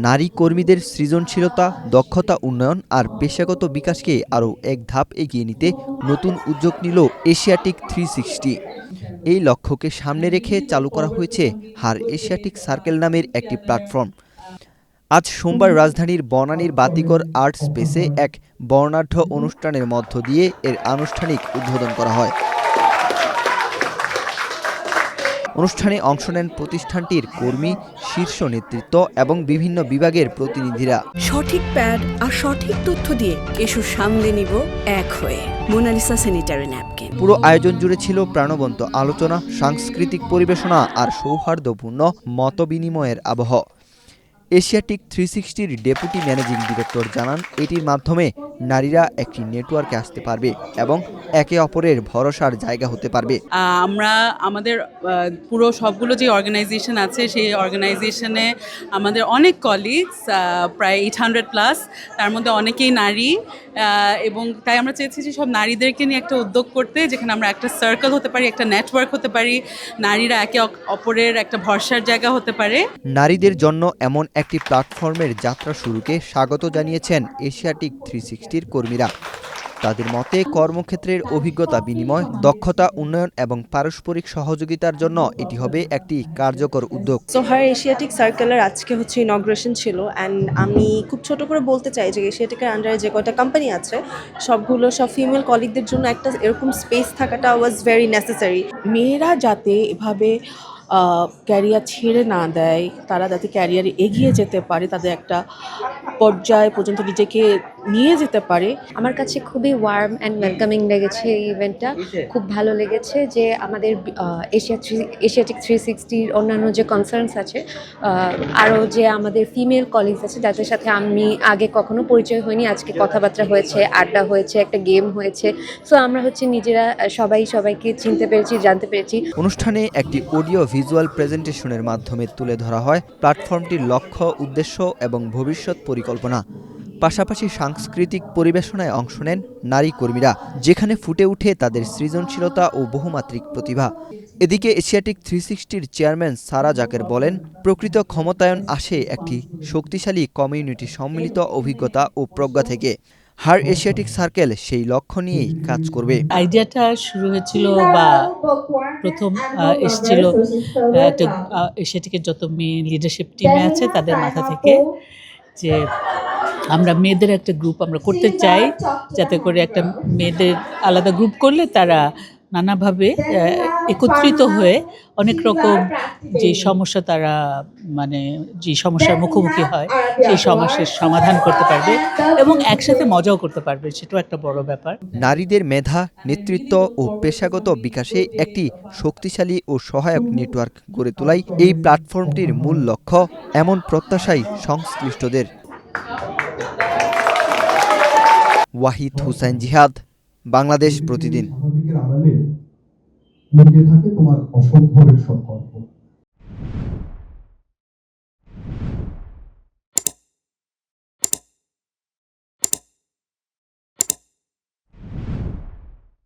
নারী কর্মীদের সৃজনশীলতা, দক্ষতা উন্নয়ন আর পেশাগত বিকাশকে আরও এক ধাপ এগিয়ে নিতে নতুন উদ্যোগ নিল এশিয়াটিক 360। এই লক্ষ্যকে সামনে রেখে চালু করা হয়েছে হার এশিয়াটিক সার্কেল নামের একটি প্ল্যাটফর্ম। আজ সোমবার রাজধানীর বনানীর বাতিঘর আর্ট স্পেসে এক বর্ণাঢ্য অনুষ্ঠানের মধ্য দিয়ে এর আনুষ্ঠানিক উদ্বোধন করা হয়। অনুষ্ঠানে অংশ নেন প্রতিষ্ঠানটির কর্মী, শীর্ষ নেতৃত্ব এবং বিভিন্ন বিভাগের প্রতিনিধিরা। সঠিক প্যাড আর সঠিক তথ্য দিয়ে এসব সামলে নিব এক হয়ে। Monalisa sanitary napkin. পুরো আয়োজন জুড়ে ছিল প্রাণবন্ত আলোচনা, সাংস্কৃতিক পরিবেশনা আর সৌহার্দ্যপূর্ণ মতবিনিময়ের আবহ। এশিয়াটিক 360-র ডেপুটি ম্যানেজিং ডিরেক্টর জানান, এটির মাধ্যমে নারীরা একটি নেটওয়ার্কে আসতে পারবে এবং একে অপরের ভরসার জায়গা হতে পারবে। আমরা আমাদের পুরো সবগুলো যে অর্গানাইজেশন আছে সেই অর্গানাইজেশনে আমাদের অনেক কলিগস, প্রায় 800+, তার মধ্যে অনেকেই নারী, এবং তাই আমরা চেয়েছি যে সব নারীদেরকে নিয়ে একটা উদ্যোগ করতে, যেখানে আমরা একটা সার্কেল হতে পারি, একটা নেটওয়ার্ক হতে পারি, নারীরা একে অপরের একটা ভরসার জায়গা হতে পারে। নারীদের জন্য এমন একটি প্ল্যাটফর্মের যাত্রা শুরুকে স্বাগত জানিয়েছেন এশিয়াটিক 360-র কর্মীরা। তাদের মতে কর্মক্ষেত্রের অভিজ্ঞতা বিনিময়, দক্ষতা উন্নয়ন এবং পারস্পরিক সহযোগিতার জন্য এটি হবে একটি কার্যকর উদ্যোগ। হার এশিয়াটিক সার্কেলের আজকে হচ্ছে ইনগ্রেশন ছিল, অ্যান্ড আমি খুব ছোট করে বলতে চাই যে এশিয়াটিকের আন্ডারে যে কয়টা কোম্পানি আছে সব ফিমেল কলিগদের জন্য একটা এরকম স্পেস থাকাটা ওয়াজ ভেরি নেসেসারি। মেয়েরা যাতে এভাবে ক্যারিয়ার ছেড়ে না দেয়, তারা যাতে ক্যারিয়ারে এগিয়ে যেতে পারে, তাদের একটা পর্যায় পর্যন্ত নিজেকে নিয়ে যেতে পারে। আমার কাছে খুবই ওয়ার্ম অ্যান্ড ওয়েলকামিং লেগেছে এই ইভেন্টটা। খুব ভালো লেগেছে যে আমাদের এশিয়াটিক 360-র অন্যান্য যে কনসার্নস আছে, আরও যে আমাদের ফিমেল কলিগস আছে যাদের সাথে আমি আগে কখনো পরিচয় হয়নি, আজকে কথাবার্তা হয়েছে, আড্ডা হয়েছে, একটা গেম হয়েছে। সো আমরা নিজেরা সবাইকে চিনতে পেরেছি, জানতে পেরেছি। অনুষ্ঠানে একটি অডিও ভিজুয়াল প্রেজেন্টেশনের মাধ্যমে তুলে ধরা হয় প্ল্যাটফর্মটির লক্ষ্য, উদ্দেশ্য এবং ভবিষ্যৎ পরিকল্পনা। পাশাপাশি সাংস্কৃতিক পরিবেশনায় অংশ নেন নারী কর্মীরা, যেখানে ফুটে ওঠে তাদের সৃজনশীলতা ও বহুমাত্রিক প্রতিভা। এদিকে এশিয়াটিক 360-র চেয়ারম্যান সারা জাকের বলেন, প্রকৃত ক্ষমতায়ন আসে একটি শক্তিশালী কমিউনিটি সম্মিলিত অভিজ্ঞতা ও প্রজ্ঞা থেকে। হার এশিয়াটিক সার্কেল সেই লক্ষ্য নিয়েই কাজ করবে। আইডিয়াটা শুরু হয়েছিল বা প্রথম এসেছিল একটা এশিয়াটিকের যত মেয়ে লিডারশিপ টিমে আছে তাদের মাথা থেকে, যে আমরা মেয়েদের একটা গ্রুপ আমরা করতে চাই, যাতে করে একটা মেয়েদের আলাদা গ্রুপ করলে তারা নানাভাবে একত্রিত হয়ে অনেক রকম যে সমস্যা তারা যে সমস্যার মুখোমুখি হয় সেই সমস্যার সমাধান করতে পারবে এবং একসাথে মজাও করতে পারবে, সেটাও একটা বড় ব্যাপার। নারীদের মেধা, নেতৃত্ব ও পেশাগত বিকাশে একটি শক্তিশালী ও সহায়ক নেটওয়ার্ক গড়ে তোলাই এই প্ল্যাটফর্মটির মূল লক্ষ্য, এমন প্রত্যাশাই সংশ্লিষ্টদের। ওয়াহিদ হুসাইন জিহাদ, বাংলাদেশ প্রতিদিন। লুকিয়ে থাকে তোমার অসম্ভবের সব গল্প।